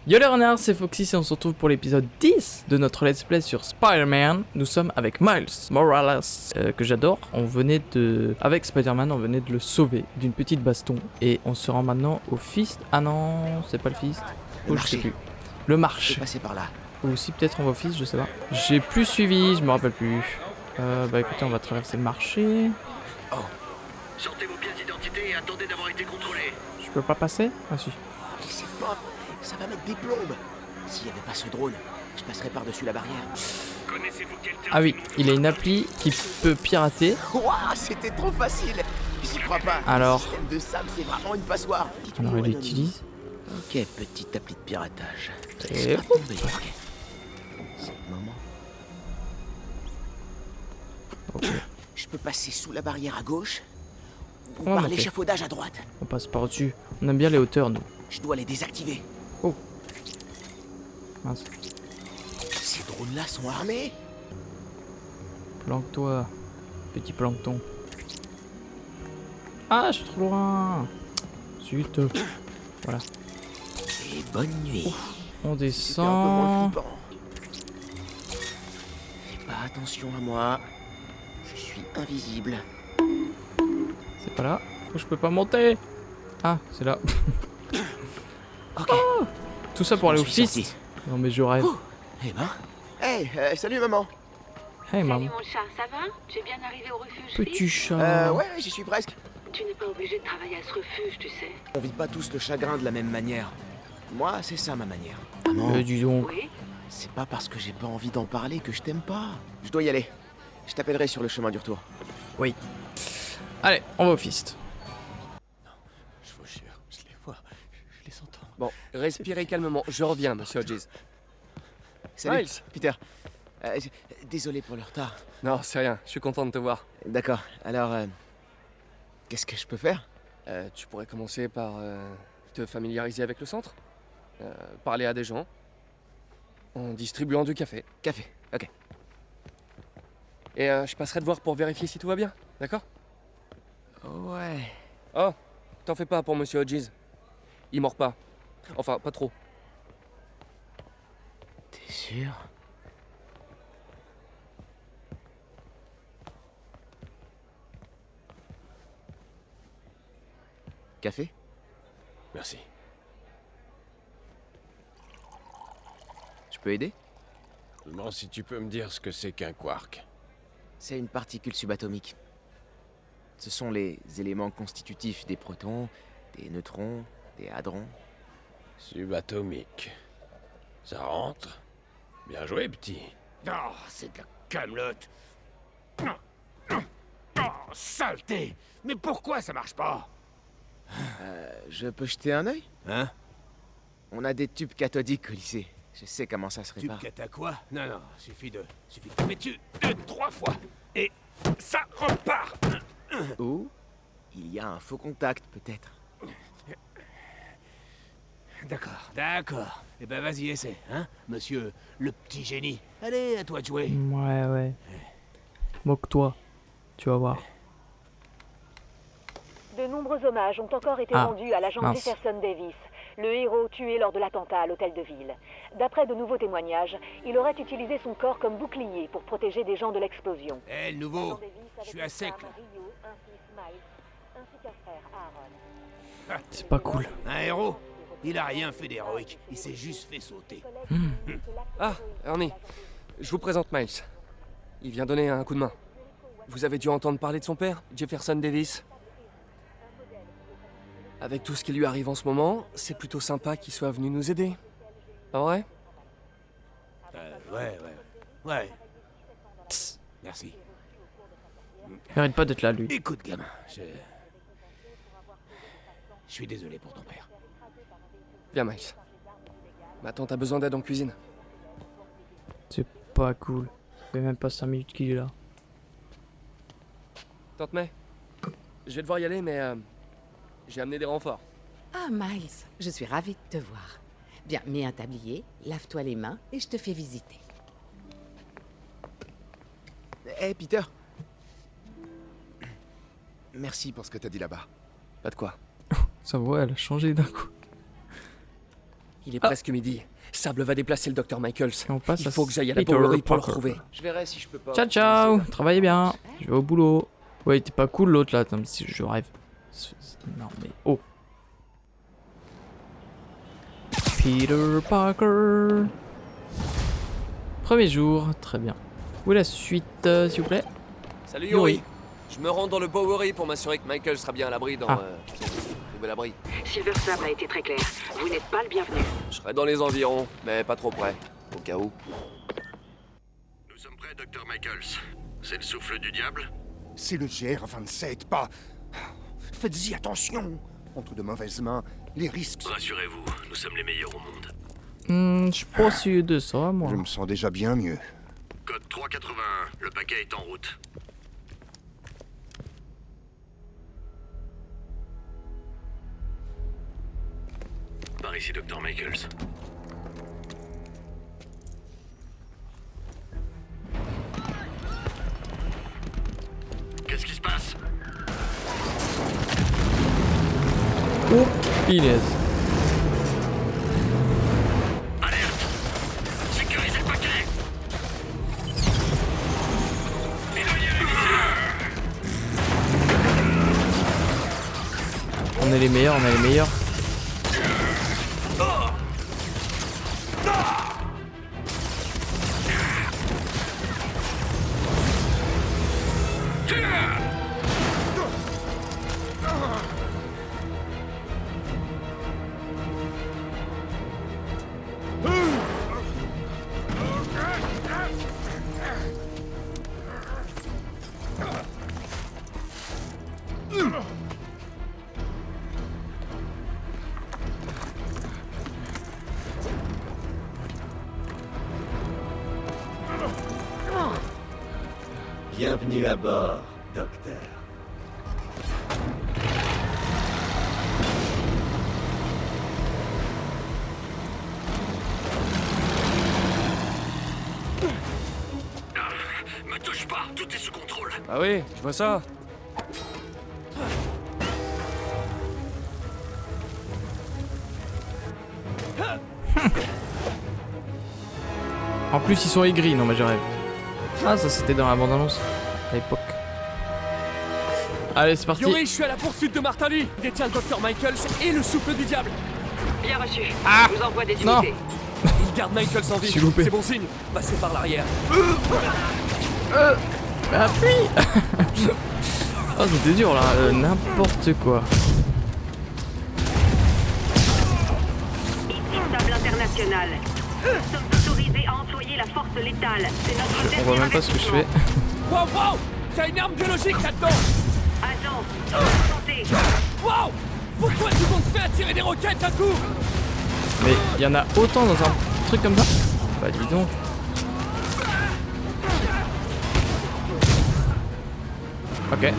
Yo les renards, c'est Foxy et on se retrouve pour l'épisode 10 de notre let's play sur Spider-Man. Nous sommes avec Miles Morales, que j'adore. Avec Spider-Man, on venait de le sauver d'une petite baston. Et on se rend maintenant au Fist. Ah non, c'est pas le Fist. Le Je sais marché. plus. Le marché. Je vais passer par là. Ou si peut-être on va au Fist, je sais pas. J'ai plus suivi, je me rappelle plus. Bah écoutez, on va traverser le marché. Oh, Sortez vos pièces d'identité et attendez d'avoir été contrôlés. Je peux pas passer? Ah si. mais c'est pas vrai. Ça va mettre des plombes. S'il n'y avait pas ce drone, je passerais par-dessus la barrière. Connaissez-vous quelqu'un Ah oui, il a une appli qui peut pirater. Ouah, c'était trop facile. J'y crois pas. Alors. Le système de Sam, c'est vraiment une passoire. Alors il Anonyme. l'utilise. Ok, petite appli de piratage. Et Laisse pas tomber. Ok. C'est le moment. Ok. Je peux passer sous la barrière à gauche ou Comment par on fait l'échafaudage à droite. On passe par-dessus. On aime bien les hauteurs, nous. Je dois les désactiver. Mince. Ces drones-là sont armés. Planque-toi, petit plancton. Ah, je suis trop loin. Zut. Voilà. Et bonne nuit. On C'était un peu moins descend. flippant. Fais pas attention à moi. Je suis invisible. C'est pas là. Oh, je peux pas monter. Ah, c'est là. Ok. Tout ça pour aller au Je suis Fist. sorti. Non mais je rêve. Eh ben. Hey, salut maman. Hey Salut maman. mon chat, ça va? Tu es bien arrivé au refuge Petit Fils chat. Ouais, j'y suis presque. Tu n'es pas obligé de travailler à ce refuge, tu sais. On vit pas tous le chagrin de la même manière. Moi, c'est ça ma manière. Maman, Dis donc. Oui? c'est pas parce que j'ai pas envie d'en parler que je t'aime pas. Je dois y aller. Je t'appellerai sur le chemin du retour. Oui. Allez, on va au Fist. Je vous jure, je les vois, je les entends. Bon, respirez calmement. Je reviens, monsieur Hodges. Salut, Miles. Peter. Désolé pour le retard. Non, c'est rien. Je suis content de te voir. D'accord, alors... qu'est-ce que je peux faire? Tu pourrais commencer par te familiariser avec le centre, parler à des gens, en distribuant du café. Café, ok. Et je passerai te voir pour vérifier si tout va bien, d'accord? Ouais... Oh, t'en fais pas pour monsieur Hodges. Il mord pas. Enfin, pas trop. T'es sûr? Café? Merci. Je peux aider? Seulement si tu peux me dire ce que c'est qu'un quark. C'est une particule subatomique. Ce sont les éléments constitutifs des protons, des neutrons, des hadrons. Subatomique. Ça rentre? Bien joué, petit. Oh, c'est de la camelote. Oh, saleté. Mais pourquoi ça marche pas? Je peux jeter un œil? Hein? On a des tubes cathodiques au lycée. Je sais comment ça se Tu répare. cata quoi? Non, suffit de mais tu 2-3 fois. Et ça repart. Ou il y a un faux contact, peut-être. D'accord. Eh ben vas-y, essaie, hein, monsieur le petit génie. Allez, à toi de jouer. Ouais. Moque-toi. Tu vas voir. De nombreux hommages ont encore été Ah, rendus à l'agent mince. Jefferson Davis, le héros tué lors de l'attentat à l'hôtel de ville. D'après de nouveaux témoignages, il aurait utilisé son corps comme bouclier pour protéger des gens de l'explosion. Eh, le L'agent nouveau, Davis avait je suis une à sec, femme, là. Rio, un fils, Miles, ainsi qu'un frère, Aaron. C'est pas cool. Un héros? Il a rien fait d'héroïque, il s'est juste fait sauter. Ah, Ernie. Je vous présente Miles. Il vient donner un coup de main. Vous avez dû entendre parler de son père, Jefferson Davis. Avec tout ce qui lui arrive en ce moment, c'est plutôt sympa qu'il soit venu nous aider. Pas vrai? Ouais. Merci. Mérite pas d'être là, lui. Écoute, gamin, je suis désolé pour ton père. Viens, Miles. Ma tante a besoin d'aide en cuisine. C'est pas cool. Ça fait même pas 5 minutes qu'il est là. Tante May, je vais devoir y aller, mais j'ai amené des renforts. Ah, Miles, je suis ravie de te voir. Bien, mets un tablier, lave-toi les mains et je te fais visiter. Eh, Peter. Merci pour ce que t'as dit là-bas. Pas de quoi. Sa voix, elle a changé d'un coup. Il est presque midi. Sable va déplacer le Dr. Michaels. Et on passe Il à faut que j'aille à la Peter Bowery pour le Parker. retrouver. Je verrai si je peux pas. Ciao ciao, travaillez bien. Je vais au boulot. Ouais, il était pas cool l'autre là, attends, si je rêve. Non mais oh. Peter Parker. Premier jour, très bien. Où est la suite, s'il vous plaît? Salut Yuri. Yuri. Je me rends dans le Bowery pour m'assurer que Michael sera bien à l'abri dans Ah. son nouvel abri. Silver Sable a été très clair. Vous n'êtes pas le bienvenu. Je serai dans les environs, mais pas trop près. Au cas où. Nous sommes prêts, Dr. Michaels. C'est le souffle du diable? C'est le GR27, pas... Faites-y attention. Entre de mauvaises mains, les risques... Rassurez-vous, nous sommes les meilleurs au monde. Je suis pas sûr de ça, moi. Je me sens déjà bien mieux. Code 381, le paquet est en route. Par ici, Dr. Michaels. Qu'est-ce qui se passe? Oh, punaise. Alerte! Sécurisez le paquet! Éloignez les missiles! On est les meilleurs, on est les meilleurs. Bienvenue à bord, docteur. Me touche pas, tout est sous contrôle. Ah oui, je vois ça. En plus, ils sont aigris, non mais je rêve. Ah, ça c'était dans la bande-annonce à l'époque. Allez, c'est parti. Yuri, je suis à la poursuite de Martin Lee. Il détient le Dr. Michaels et le souffle du diable. Bien reçu. Ah Je vous envoie des Non. unités. Il garde Michaels en vie. J'ai loupé. C'est bon signe. Passez par l'arrière. Appuie. Oh, c'était dur là, n'importe quoi. Ici Sable International. Nous sommes autorisés à employer la force létale. C'est notre On dernier voit même pas ce que je fais. Wow, wow! T'as une arme biologique là-dedans! Agent, santé. Wow! Pourquoi tout le monde se fait attirer des roquettes d'un coup? Mais il y en a autant dans un truc comme ça? Bah dis donc. Ok.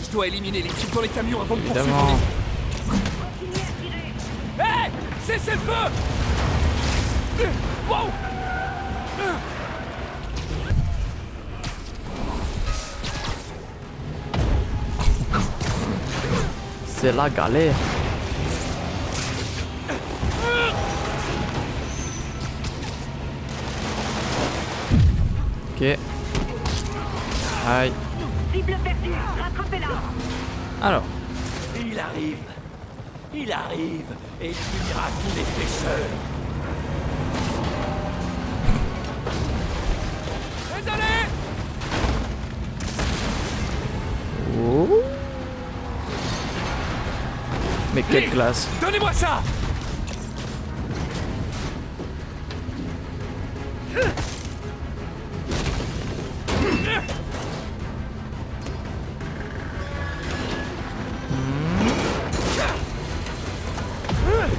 Je dois éliminer les types dans les camions avant de poursuivre. Évidemment. Hé! Cessez le feu! Wow! C'est la galère. Ok. Aïe. Cible perdue. Rattrapez-la. Alors. Il arrive. Il arrive et il punira tous les pécheurs. Désolé! Oh. Mais quelle classe. Donnez-moi ça!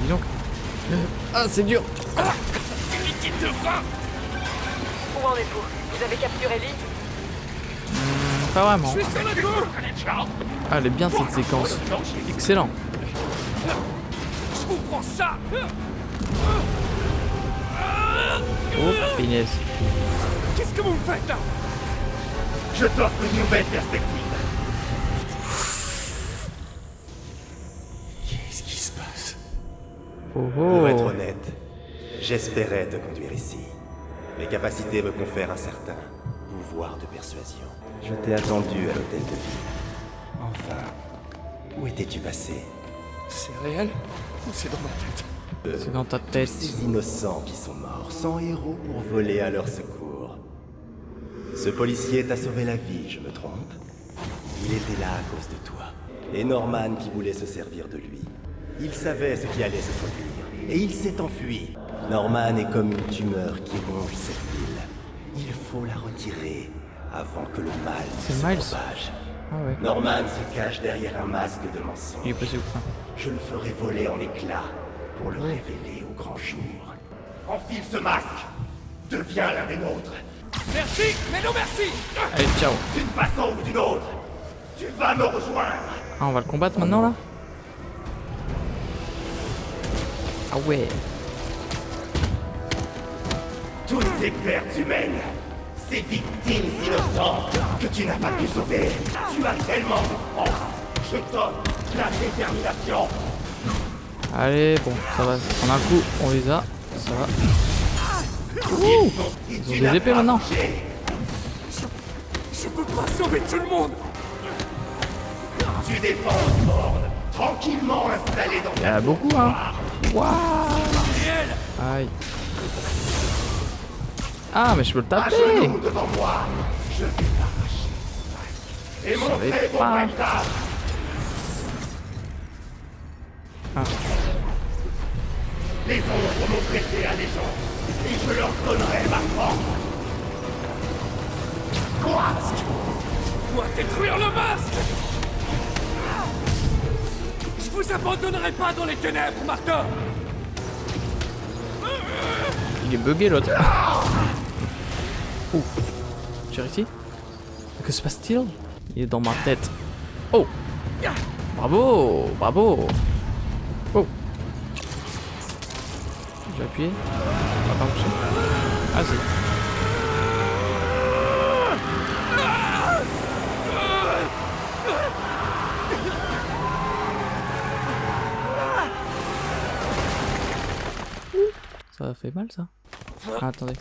Dis donc. Ah, c'est dur. Où en êtes-vous? Vous avez capturé Lee? Pas vraiment. Je suis sur le coup! Ah, elle est bien cette séquence. Excellent. Je vous prends ça! Oh, punaise. Qu'est-ce que vous me faites là? Je t'offre une nouvelle perspective. Oh Pour être oh. honnête, j'espérais te conduire ici. Mes capacités me confèrent un certain pouvoir de persuasion. Je t'ai attendu à l'hôtel de ville. Enfin, où étais-tu passé? C'est réel ou c'est dans ma tête? C'est dans ta tête. Ces innocents qui sont morts, sans héros pour voler à leur secours. Ce policier t'a sauvé la vie, je me trompe? Il était là à cause de toi. Et Norman qui voulait se servir de lui. Il savait ce qui allait se produire, et il s'est enfui. Norman est comme une tumeur qui ronge cette ville. Il faut la retirer avant que le mal C'est se Miles. propage. Ah ouais. Norman se cache derrière un masque de mensonge. Il est passé où ça? Je le ferai voler en éclats pour le révéler au grand jour. Enfile ce masque. Deviens l'un des nôtres. Merci, mais non merci. Allez, ciao. D'une façon ou d'une autre, tu vas me rejoindre. Ah, on va le combattre maintenant là? Ah ouais. Toutes ces pertes humaines, ces victimes innocentes que tu n'as pas pu sauver. Tu as tellement de force. Je t'offre la détermination. Allez, bon, ça va. En un coup, on les a. Ça va. Ouh, ils ont des épées maintenant. Je peux pas sauver tout le monde. Tu défends Osborn, tranquillement installé dans Il y en a beaucoup, hein. Waouh. Aïe. Ah, mais je peux le à taper. genoux devant moi. Je vais t'arracher. Et montrer savais ton pas. vrai visage. Ah. Les ombres m'ont prêté allégeance, et je leur donnerai ma force. Je dois détruire le masque. Je vous abandonnerai pas dans les ténèbres, Martin. Il est bugué l'autre. Ouh. J'ai réussi. Que se passe-t-il? Il est dans ma tête. Oh. Bravo. Bravo. Oh. J'ai appuyé. Ça va pas marcher. Ah si. Ça fait mal ça. Ah, attendez.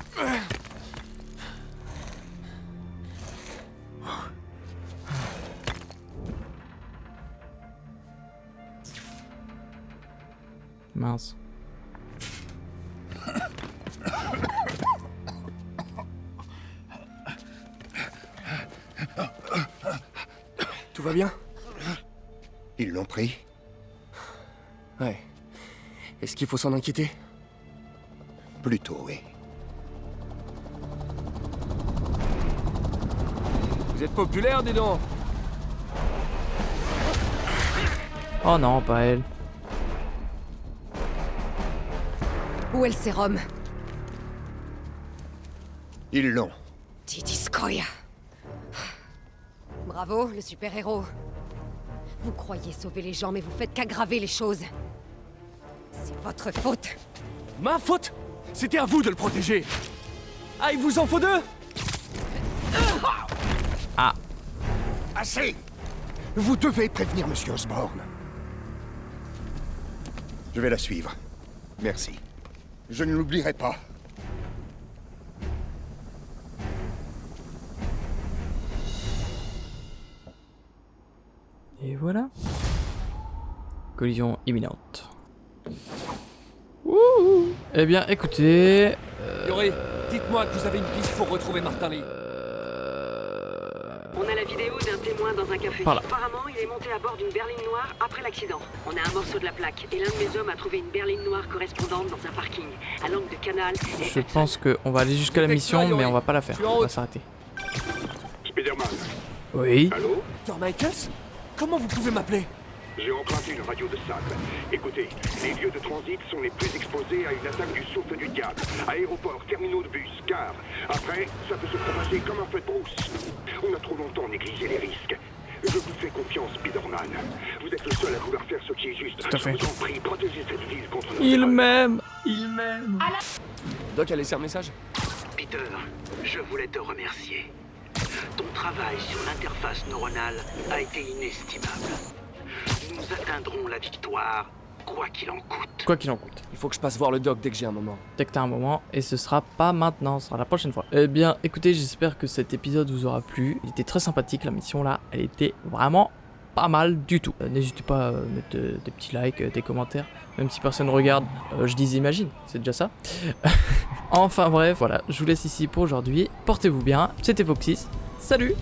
Mince. Tout va bien? Ils l'ont pris? Ouais. Est-ce qu'il faut s'en inquiéter? Plutôt, oui. Vous êtes populaire, dis donc. Oh non, pas elle. Où est le sérum? Ils l'ont. Didiskoya. Bravo, le super-héros. Vous croyez sauver les gens, mais vous faites qu'aggraver les choses. C'est votre faute. Ma faute? C'était à vous de le protéger. Ah, il vous en faut deux? Ah. Assez! Vous devez prévenir Monsieur Osborn. Je vais la suivre. Merci. Je ne l'oublierai pas. Et voilà. Collision imminente. Wouhou. Eh bien, écoutez... Yuri, dites-moi que vous avez une piste pour retrouver Martin Lee. On a la vidéo d'un témoin dans un café. Par là. Apparemment, il est monté à bord d'une berline noire après l'accident. On a un morceau de la plaque et l'un de mes hommes a trouvé une berline noire correspondante dans un parking, à l'angle de Canal et Je pense qu'on va aller jusqu'à la mission, mais on va pas la faire. On va s'arrêter. Spider-Man, Oui. allô? Dr. Michaels? Comment vous pouvez m'appeler? J'ai emprunté une radio de sable. Écoutez, les lieux de transit sont les plus exposés à une attaque du souffle du diable. Aéroports, terminaux de bus, gares. Après, ça peut se propager comme un feu de brousse. On a trop longtemps négligé les risques. Je vous fais confiance, Spider-Man. Vous êtes le seul à vouloir faire ce qui est juste. Tout à fait. Je vous en prie, protégez cette ville contre nos Il terreurs. m'aime. Il m'aime. Doc a laissé un message? Peter, je voulais te remercier. Ton travail sur l'interface neuronale a été inestimable. Nous atteindrons la victoire quoi qu'il en coûte. Quoi qu'il en coûte. Il faut que je passe voir le doc dès que j'ai un moment. Dès que t'as un moment, et ce sera pas maintenant, ce sera la prochaine fois. Eh bien, écoutez, j'espère que cet épisode vous aura plu. Il était très sympathique, la mission là, elle était vraiment pas mal du tout. N'hésitez pas à mettre des petits likes, des commentaires, même si personne regarde, je dis imagine, c'est déjà ça. Enfin bref, voilà, je vous laisse ici pour aujourd'hui. Portez-vous bien, c'était Foxys, salut!